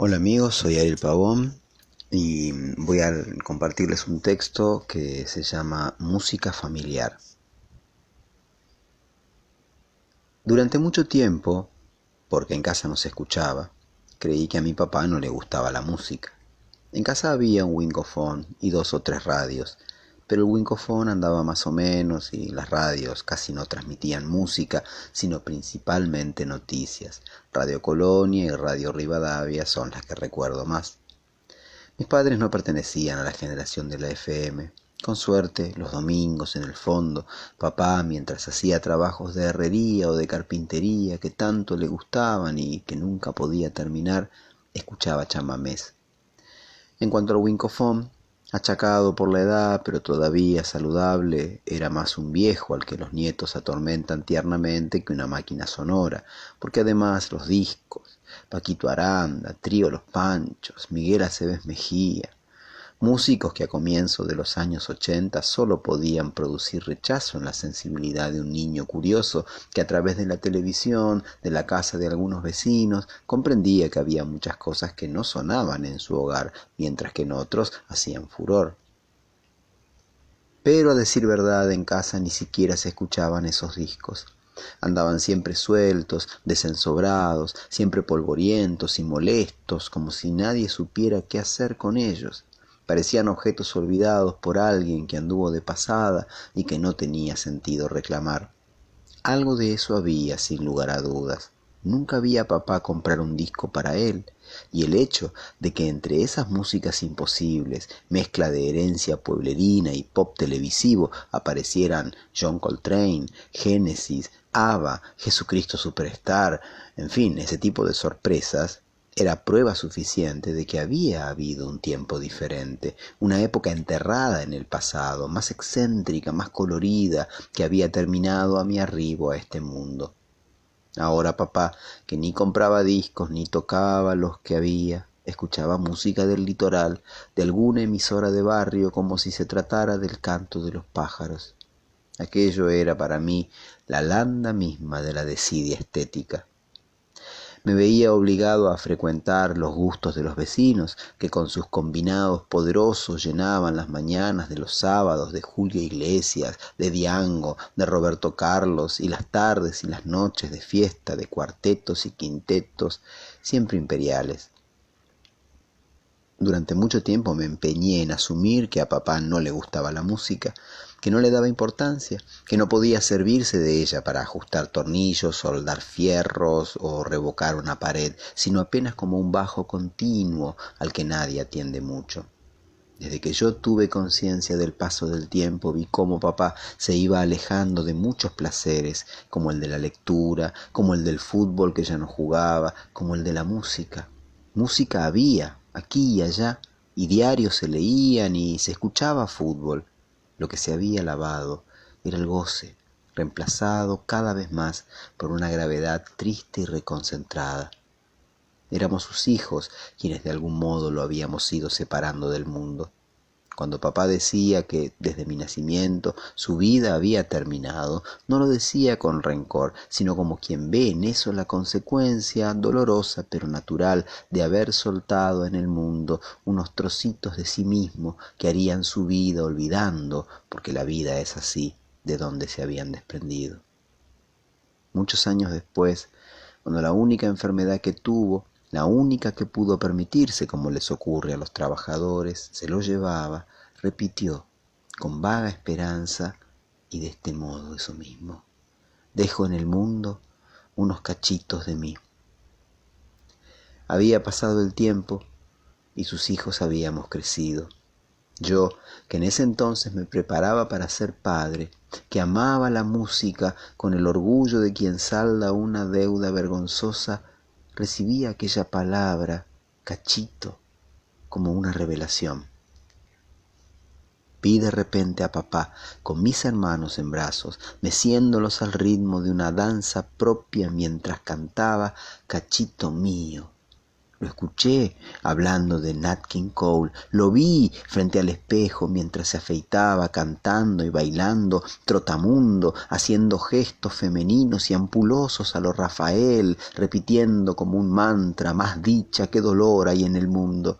Hola amigos, soy Ariel Pavón y voy a compartirles un texto que se llama Música familiar. Durante mucho tiempo, porque en casa no se escuchaba, creí que a mi papá no le gustaba la música. En casa había un Winkofon y 2 o 3 radios, pero el Winkofon andaba más o menos y las radios casi no transmitían música, sino principalmente noticias. Radio Colonia y Radio Rivadavia son las que recuerdo más. Mis padres no pertenecían a la generación de la FM. Con suerte, los domingos en el fondo, papá, mientras hacía trabajos de herrería o de carpintería que tanto le gustaban y que nunca podía terminar, escuchaba chamamés. En cuanto al Winkofon, achacado por la edad, pero todavía saludable, era más un viejo al que los nietos atormentan tiernamente que una máquina sonora, porque además los discos, Paquito Aranda, Trío Los Panchos, Miguel Aceves Mejía, músicos que a comienzos de los años 80 solo podían producir rechazo en la sensibilidad de un niño curioso que a través de la televisión, de la casa de algunos vecinos, comprendía que había muchas cosas que no sonaban en su hogar, mientras que en otros hacían furor. Pero a decir verdad, en casa ni siquiera se escuchaban esos discos. Andaban siempre sueltos, desensobrados, siempre polvorientos y molestos, como si nadie supiera qué hacer con ellos. Parecían objetos olvidados por alguien que anduvo de pasada y que no tenía sentido reclamar. Algo de eso había, sin lugar a dudas. Nunca vi a papá comprar un disco para él, y el hecho de que entre esas músicas imposibles, mezcla de herencia pueblerina y pop televisivo, aparecieran John Coltrane, Genesis, ABBA, Jesucristo Superstar, en fin, ese tipo de sorpresas, era prueba suficiente de que había habido un tiempo diferente, una época enterrada en el pasado, más excéntrica, más colorida, que había terminado a mi arribo a este mundo. Ahora papá, que ni compraba discos ni tocaba los que había, escuchaba música del litoral, de alguna emisora de barrio, como si se tratara del canto de los pájaros. Aquello era para mí la landa misma de la desidia estética. Me veía obligado a frecuentar los gustos de los vecinos, que con sus combinados poderosos llenaban las mañanas de los sábados de Julio Iglesias, de Diango, de Roberto Carlos, y las tardes y las noches de fiesta de cuartetos y quintetos, siempre imperiales. Durante mucho tiempo me empeñé en asumir que a papá no le gustaba la música, que no le daba importancia, que no podía servirse de ella para ajustar tornillos, soldar fierros o revocar una pared, sino apenas como un bajo continuo al que nadie atiende mucho. Desde que yo tuve conciencia del paso del tiempo, vi cómo papá se iba alejando de muchos placeres, como el de la lectura, como el del fútbol que ya no jugaba, como el de la música. Música había, aquí y allá, y diarios se leían y se escuchaba fútbol. Lo que se había lavado era el goce, reemplazado cada vez más por una gravedad triste y reconcentrada. Éramos sus hijos quienes de algún modo lo habíamos ido separando del mundo. Cuando papá decía que desde mi nacimiento su vida había terminado, no lo decía con rencor, sino como quien ve en eso la consecuencia dolorosa pero natural de haber soltado en el mundo unos trocitos de sí mismo que harían su vida olvidando, porque la vida es así, de donde se habían desprendido. Muchos años después, cuando la única enfermedad que tuvo, la única que pudo permitirse, como les ocurre a los trabajadores, se lo llevaba, repitió, con vaga esperanza, y de este modo eso mismo. Dejo en el mundo unos cachitos de mí. Había pasado el tiempo y sus hijos habíamos crecido. Yo, que en ese entonces me preparaba para ser padre, que amaba la música con el orgullo de quien salda una deuda vergonzosa, recibía aquella palabra, cachito, como una revelación. Vi de repente a papá con mis hermanos en brazos, meciéndolos al ritmo de una danza propia mientras cantaba, cachito mío, Lo escuché hablando de Nat King Cole, lo vi frente al espejo mientras se afeitaba, cantando y bailando, trotamundo, haciendo gestos femeninos y ampulosos a lo Rafael, repitiendo como un mantra: más dicha que dolor hay en el mundo.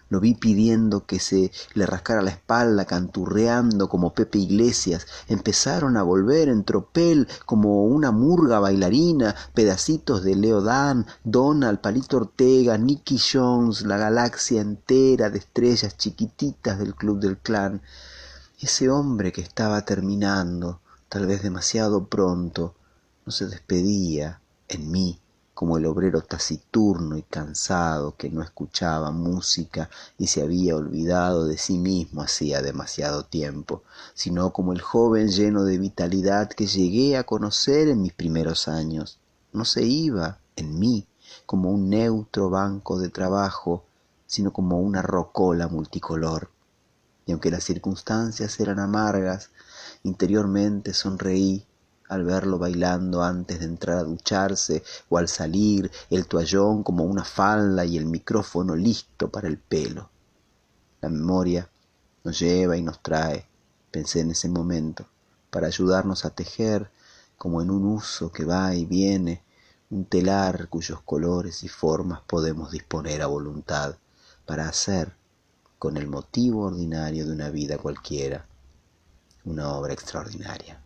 Lo vi pidiendo que se le rascara la espalda, canturreando como Pepe Iglesias. Empezaron a volver en tropel como una murga bailarina, pedacitos de Leo Dan, Donald, Palito Ortega, Nicky Jones, la galaxia entera de estrellas chiquititas del Club del Clan. Ese hombre que estaba terminando, tal vez demasiado pronto, no se despedía en mí como el obrero taciturno y cansado que no escuchaba música y se había olvidado de sí mismo hacía demasiado tiempo, sino como el joven lleno de vitalidad que llegué a conocer en mis primeros años. No se iba en mí como un neutro banco de trabajo, sino como una rocola multicolor. Y aunque las circunstancias eran amargas, interiormente sonreí al verlo bailando antes de entrar a ducharse o al salir, el toallón como una falda y el micrófono listo para el pelo. La memoria nos lleva y nos trae, pensé en ese momento, para ayudarnos a tejer, como en un uso que va y viene, un telar cuyos colores y formas podemos disponer a voluntad, para hacer, con el motivo ordinario de una vida cualquiera, una obra extraordinaria.